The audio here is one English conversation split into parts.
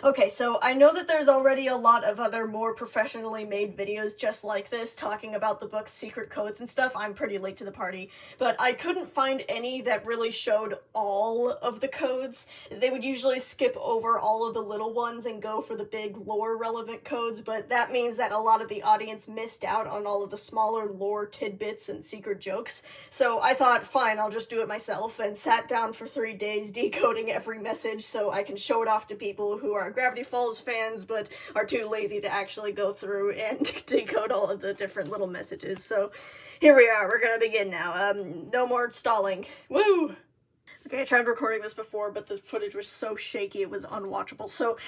Okay, so I know that there's already a lot of other more professionally made videos just like this talking about the book's secret codes and stuff. I'm pretty late to the party, but I couldn't find any that really showed all of the codes. They would usually skip over all of the little ones and go for the big lore relevant codes, but that means that a lot of the audience missed out on all of the smaller lore tidbits and secret jokes. So I thought, fine, I'll just do it myself, and sat down for 3 days decoding every message so I can show it off to people who are Gravity Falls fans but are too lazy to actually go through and decode all of the different little messages. So here we are, we're gonna begin now. No more stalling. Woo! Okay, I tried recording this before, but the footage was so shaky it was unwatchable, so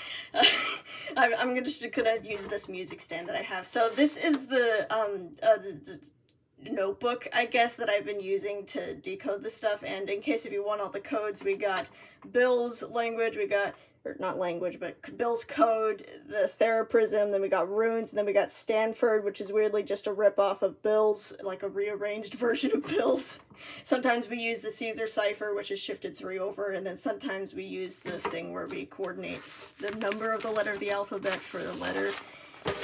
I'm just gonna use this music stand that I have. So this is the notebook, I guess, that I've been using to decode this stuff, and in case if you want all the codes, we got Bill's language, we got, or not language, but Bill's code, the Thea Prism, then we got runes, and then we got Stanford, which is weirdly just a rip-off of Bill's, like a rearranged version of Bill's. Sometimes we use the Caesar cipher, which is shifted 3 over, and then sometimes we use the thing where we coordinate the number of the letter of the alphabet for the letter.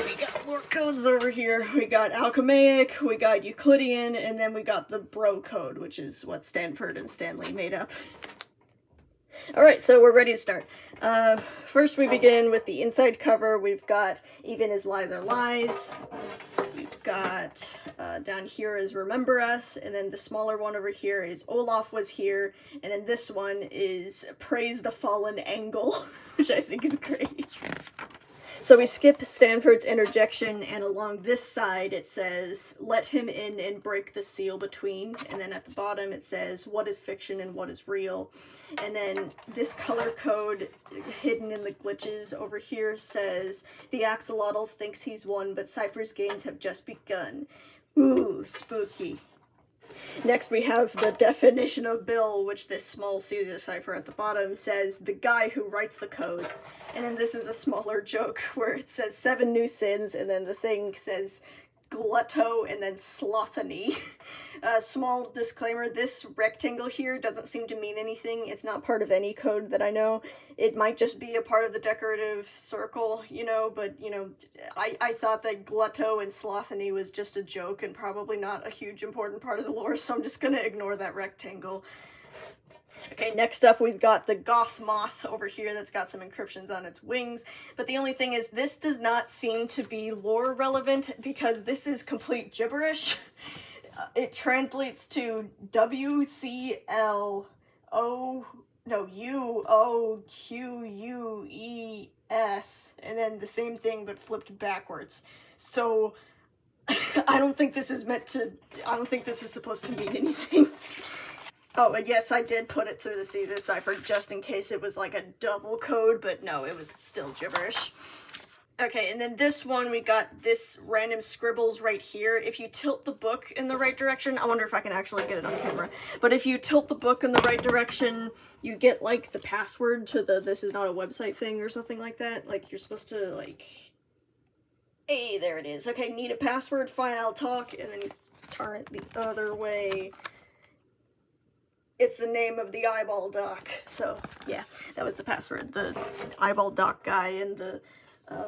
We got more codes over here. We got alchemaic, we got Euclidean, and then we got the bro code, which is what Stanford and Stanley made up. Alright, so we're ready to start. First we begin with the inside cover. We've got Even as Lies Are Lies. We've got down here is Remember Us, and then the smaller one over here is Olaf Was Here, and then this one is Praise the Fallen Angle, which I think is great. So we skip Stanford's interjection, and along this side it says, let him in and break the seal between, and then at the bottom it says, what is fiction and what is real. And then this color code hidden in the glitches over here says, the axolotl thinks he's won, but Cypher's games have just begun. Ooh, spooky. Next we have the definition of Bill, which this small Caesar cipher at the bottom says, the guy who writes the codes. And then this is a smaller joke where it says 7 new sins, and then the thing says glutto and then slothony. Small disclaimer, this rectangle here doesn't seem to mean anything. It's not part of any code that I know. It might just be a part of the decorative circle, you know, but, you know, I thought that glutto and slothony was just a joke and probably not a huge important part of the lore, so I'm just gonna ignore that rectangle. Okay, next up we've got the goth moth over here that's got some encryptions on its wings, but the only thing is this does not seem to be lore relevant because this is complete gibberish. It translates to UOQUES, and then the same thing but flipped backwards. So I don't think this is supposed to mean anything. Oh, and yes, I did put it through the Caesar cipher just in case it was like a double code, but no, it was still gibberish. Okay, and then this one, we got this random scribbles right here. If you tilt the book in the right direction, I wonder if I can actually get it on camera, but if you tilt the book in the right direction, you get like the password to the this is not a website thing or something like that. Like you're supposed to like, hey, there it is. Okay, need a password, fine, I'll talk, and then you turn it the other way. It's the name of the eyeball doc. So yeah, that was the password. The eyeball doc guy and the,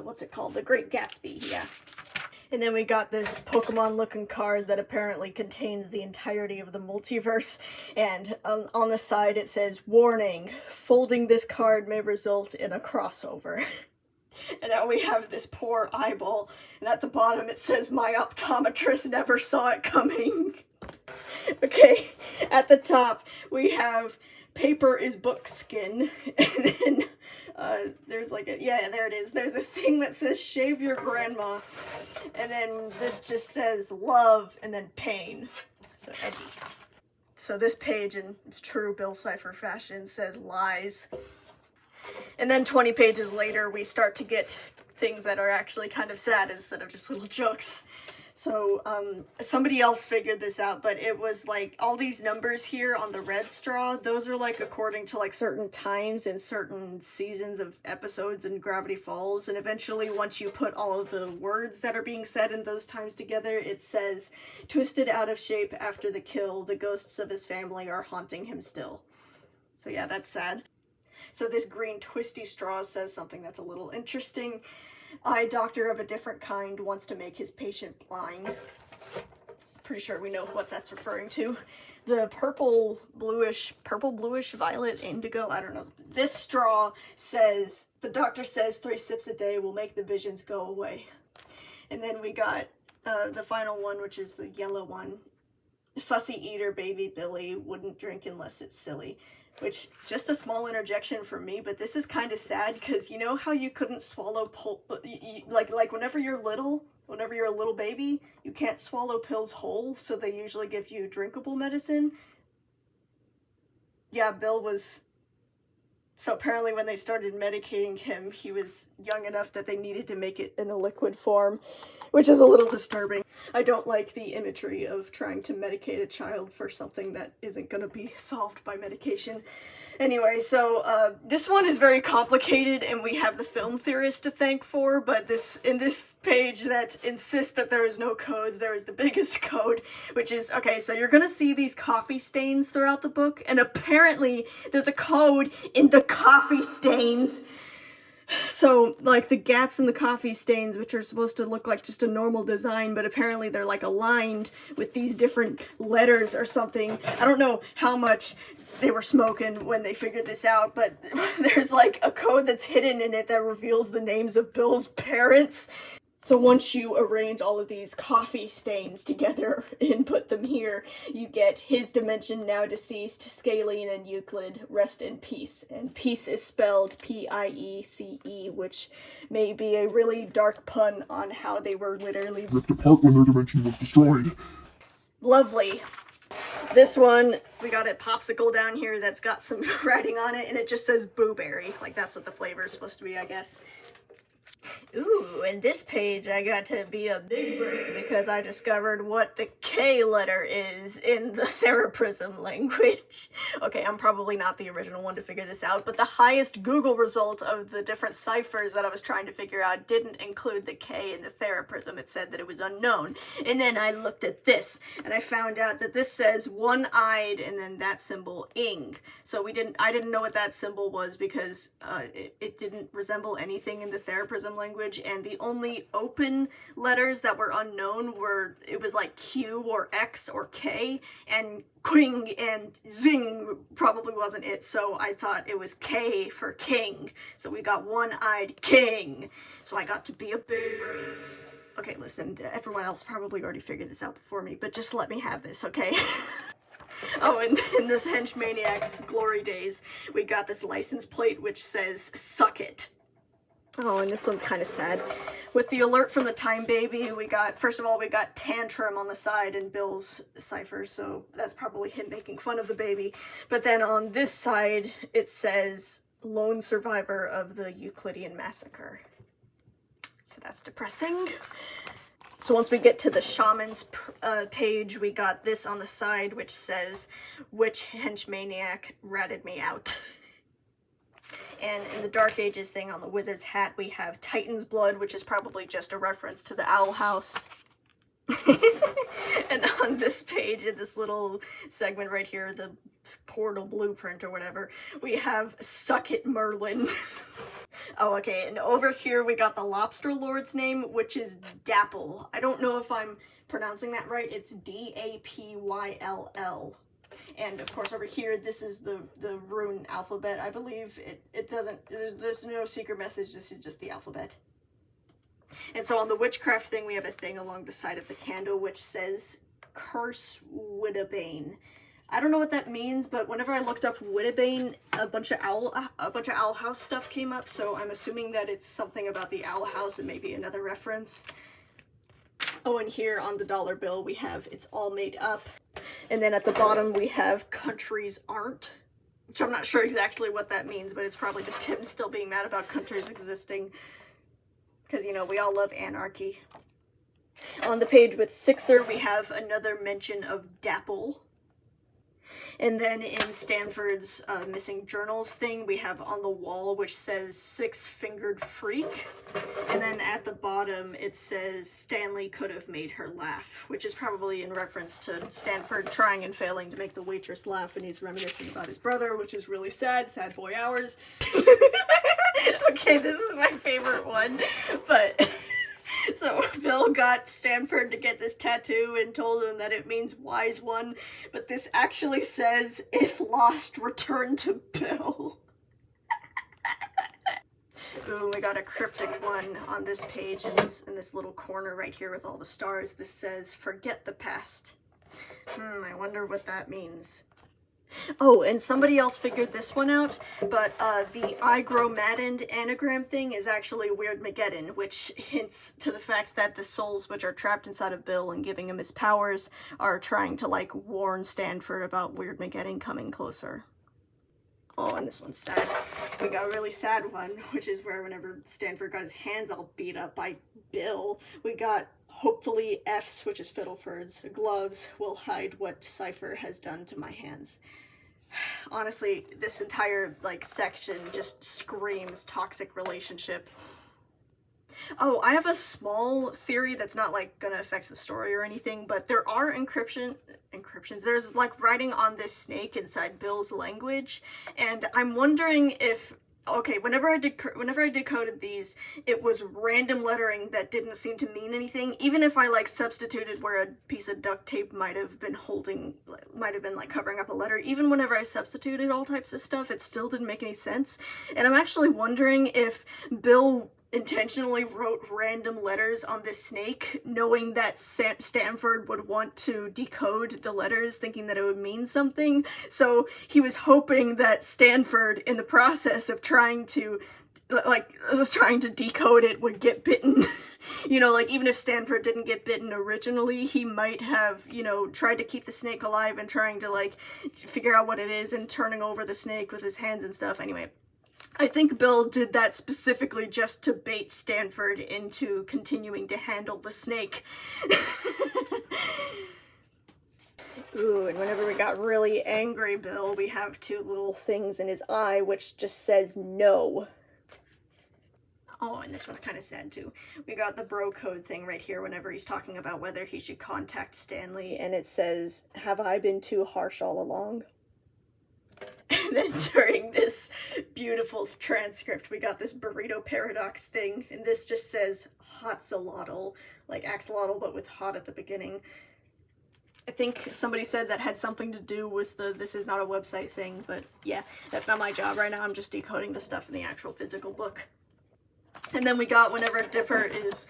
what's it called? The Great Gatsby, yeah. And then we got this Pokemon looking card that apparently contains the entirety of the multiverse. And on the side it says, warning, folding this card may result in a crossover. And now we have this poor eyeball, and at the bottom it says, my optometrist never saw it coming. Okay, at the top we have paper is book skin, and then there's like a, yeah, there it is, there's a thing that says shave your grandma, and then this just says love and then pain, so edgy. So this page in true Bill Cipher fashion says lies. And then 20 pages later, we start to get things that are actually kind of sad instead of just little jokes. So, somebody else figured this out, but it was like all these numbers here on the red straw, those are like according to like certain times and certain seasons of episodes in Gravity Falls, and eventually once you put all of the words that are being said in those times together, it says, twisted out of shape after the kill, the ghosts of his family are haunting him still. So yeah, that's sad. So this green twisty straw says something that's a little interesting. Eye doctor of a different kind wants to make his patient blind. Pretty sure we know what that's referring to. The purple bluish, violet, indigo, I don't know. This straw says, the doctor says 3 sips a day will make the visions go away. And then we got the final one, which is the yellow one. Fussy eater baby Billy wouldn't drink unless it's silly. Which, just a small interjection from me, but this is kind of sad, because you know how you couldn't swallow like whenever you're a little baby, you can't swallow pills whole, so they usually give you drinkable medicine. Yeah, Bill was... So apparently when they started medicating him, he was young enough that they needed to make it in a liquid form, which is a little disturbing. I don't like the imagery of trying to medicate a child for something that isn't going to be solved by medication. Anyway, so this one is very complicated, and we have the film theorist to thank for, but in this page that insists that there is no codes, there is the biggest code, which is, okay, so you're gonna see these coffee stains throughout the book, and apparently there's a code in the coffee stains. So, like, the gaps in the coffee stains, which are supposed to look like just a normal design, but apparently they're, like, aligned with these different letters or something. I don't know how much they were smoking when they figured this out, but there's, like, a code that's hidden in it that reveals the names of Bill's parents. So once you arrange all of these coffee stains together and put them here, you get his dimension now deceased, Scalene and Euclid, rest in peace. And peace is spelled P-I-E-C-E, which may be a really dark pun on how they were literally ripped apart when their dimension was destroyed. Lovely. This one, we got a popsicle down here that's got some writing on it, and it just says blueberry. Like, that's what the flavor is supposed to be, I guess. Ooh, and this page I got to be a big brain because I discovered what the K letter is in the Thea Prism language. Okay, I'm probably not the original one to figure this out, but the highest Google result of the different ciphers that I was trying to figure out didn't include the K in the Thea Prism. It said that it was unknown. And then I looked at this, and I found out that this says one-eyed, and then that symbol, ing. So I didn't know what that symbol was because it didn't resemble anything in the Thea Prism language, and the only open letters that were unknown it was like Q or X or K, and Quing and Zing probably wasn't it, so I thought it was K for king. So we got one-eyed king. So I got to be a big brain. Okay, listen, everyone else probably already figured this out before me, but just let me have this, okay? Oh, and in the Henchmaniac's glory days, we got this license plate which says, "Suck it." Oh, and this one's kind of sad. With the alert from the Time Baby, first of all, we got Tantrum on the side in Bill's cipher, so that's probably him making fun of the baby. But then on this side, it says, "Lone survivor of the Euclidean massacre." So that's depressing. So once we get to the Shaman's page, we got this on the side, which says, "Which henchmaniac ratted me out?" And in the Dark Ages thing on the wizard's hat, we have Titan's blood, which is probably just a reference to the Owl House. And on this page, in this little segment right here, the portal blueprint or whatever, we have "Suck it, Merlin." Oh, okay, and over here we got the Lobster Lord's name, which is Dapple. I don't know if I'm pronouncing that right. It's D-A-P-Y-L-L. And of course over here, this is the rune alphabet. I believe it doesn't, there's no secret message, this is just the alphabet. And so on the witchcraft thing, we have a thing along the side of the candle which says, "Curse Wittebane." I don't know what that means, but whenever I looked up Wittebane, a bunch of Owl House stuff came up, so I'm assuming that it's something about the Owl House and maybe another reference. Oh, and here on the dollar bill we have "It's all made up." And then at the bottom we have "Countries aren't," which I'm not sure exactly what that means, but it's probably just him still being mad about countries existing. Because, you know, we all love anarchy. On the page with Sixer, we have another mention of Dapple. And then in Stanford's missing journals thing, we have on the wall which says six-fingered freak. And then at the bottom it says Stanley could have made her laugh, which is probably in reference to Stanford trying and failing to make the waitress laugh, and he's reminiscing about his brother, which is really sad. Sad boy hours. Okay, this is my favorite one, but... So Bill got Stanford to get this tattoo and told him that it means wise one, but this actually says, if lost, return to Bill. Boom, we got a cryptic one on this page in this little corner right here with all the stars. This says, forget the past. I wonder what that means. Oh, and somebody else figured this one out, but the I Grow Maddened anagram thing is actually Weirdmageddon, which hints to the fact that the souls which are trapped inside of Bill and giving him his powers are trying to, like, warn Stanford about Weirdmageddon coming closer. Oh, and this one's sad. We got a really sad one, which is where whenever Stanford got his hands all beat up by Bill, we got hopefully F's, which is Fiddleford's, gloves will hide what Cypher has done to my hands. Honestly, this entire, like, section just screams toxic relationship. Oh, I have a small theory that's not, like, gonna affect the story or anything, but there are encryptions. There's, like, writing on this snake inside Bill's language, and I'm wondering if... Okay, whenever I decoded these, it was random lettering that didn't seem to mean anything, even if I, like, substituted where a piece of duct tape might have been, like, covering up a letter. Even whenever I substituted all types of stuff, it still didn't make any sense. And I'm actually wondering if Bill intentionally wrote random letters on this snake, knowing that Stanford would want to decode the letters, thinking that it would mean something. So he was hoping that Stanford, in the process of trying to decode it, would get bitten. You know, like, even if Stanford didn't get bitten originally, he might have, you know, tried to keep the snake alive and trying to, like, figure out what it is and turning over the snake with his hands and stuff. Anyway, I think Bill did that specifically just to bait Stanford into continuing to handle the snake. Ooh, and whenever we got really angry Bill, we have two little things in his eye which just says no. Oh, and this one's kind of sad too. We got the bro code thing right here whenever he's talking about whether he should contact Stanley, and it says, have I been too harsh all along? And then during this beautiful transcript, we got this burrito paradox thing, and this just says hot-xolotl, like axolotl, but with hot at the beginning. I think somebody said that had something to do with the this is not a website thing, but yeah, that's not my job right now. I'm just decoding the stuff in the actual physical book. And then we got, whenever Dipper is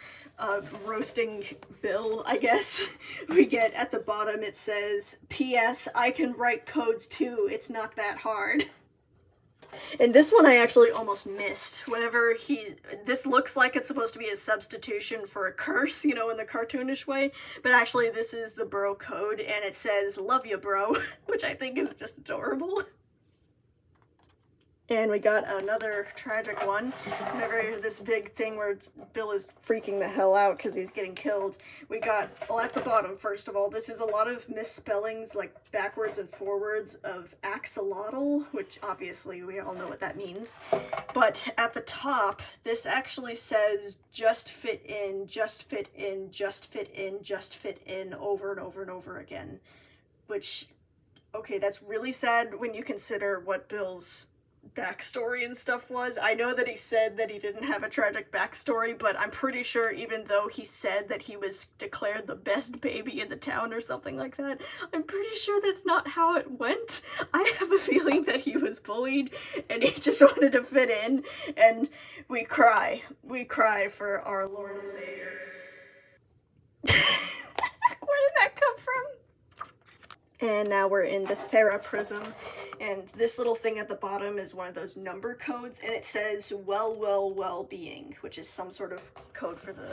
roasting Bill, I guess, we get at the bottom it says, P.S. I can write codes too, it's not that hard. And this one I actually almost missed. Whenever this looks like it's supposed to be a substitution for a curse, you know, in the cartoonish way, but actually this is the bro code, and it says, love you, bro, which I think is just adorable. And we got another tragic one. Whenever this big thing where Bill is freaking the hell out because he's getting killed, we got, well, at the bottom, first of all, this is a lot of misspellings, like backwards and forwards, of axolotl, which obviously we all know what that means. But at the top, this actually says just fit in, just fit in, just fit in, just fit in, over and over and over again. Which, okay, that's really sad when you consider what Bill's backstory and stuff was. I know that he said that he didn't have a tragic backstory, but I'm pretty sure even though he said that he was declared the best baby in the town or something like that, I'm pretty sure that's not how it went. I have a feeling that he was bullied and he just wanted to fit in, and we cry for our Lord and Savior. Where did that come from? And now we're in the Thea Prism, and this little thing at the bottom is one of those number codes, and it says well-being, which is some sort of code for the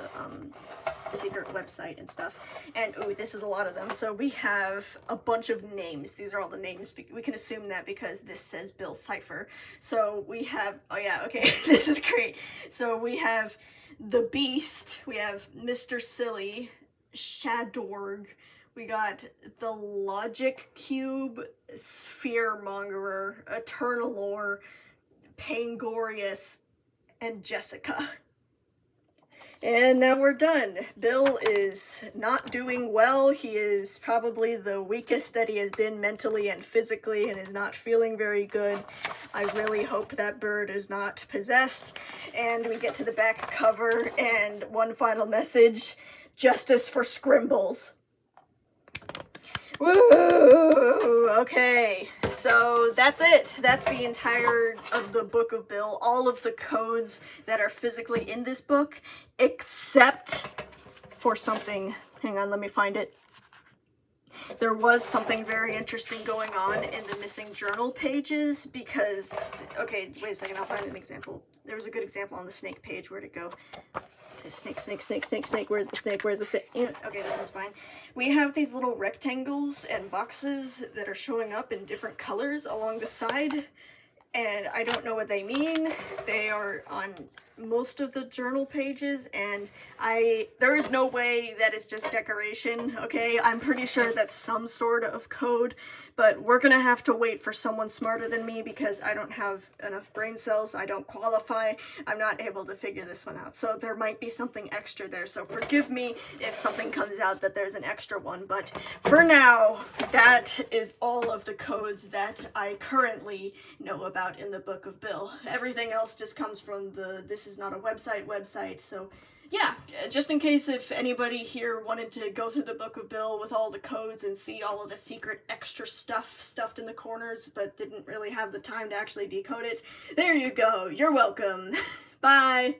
secret website and stuff. And ooh, this is a lot of them. So we have a bunch of names. These are all the names. We can assume that because this says Bill Cypher. So we have, oh yeah, okay, this is great. So we have the Beast, we have Mr. Silly, Shadorg, We got the Logic Cube, Spheremongerer, Eternalore, Pangorius, and Jessica. And now we're done. Bill is not doing well. He is probably the weakest that he has been mentally and physically and is not feeling very good. I really hope that bird is not possessed. And we get to the back cover and one final message: justice for Scrimbles. Woo! Okay, so that's it. That's the entire of the Book of Bill. All of the codes that are physically in this book, except for something. Hang on, let me find it. There was something very interesting going on in the missing journal pages because, okay, wait a second, I'll find an example. There was a good example on the snake page. Where'd it go? Snake, snake, snake, snake, snake. Where's the snake? Where's the snake? Okay, this one's fine. We have these little rectangles and boxes that are showing up in different colors along the side, and I don't know what they mean. They are on most of the journal pages, and there is no way that it's just decoration, okay? I'm pretty sure that's some sort of code, but we're gonna have to wait for someone smarter than me because I don't have enough brain cells. I don't qualify. I'm not able to figure this one out. So there might be something extra there. So forgive me if something comes out that there's an extra one, but for now, that is all of the codes that I currently know about in the Book of Bill. Everything else just comes from the This Is Not a website, so yeah, just in case if anybody here wanted to go through the Book of Bill with all the codes and see all of the secret extra stuff stuffed in the corners but didn't really have the time to actually decode it, there you go, you're welcome. Bye!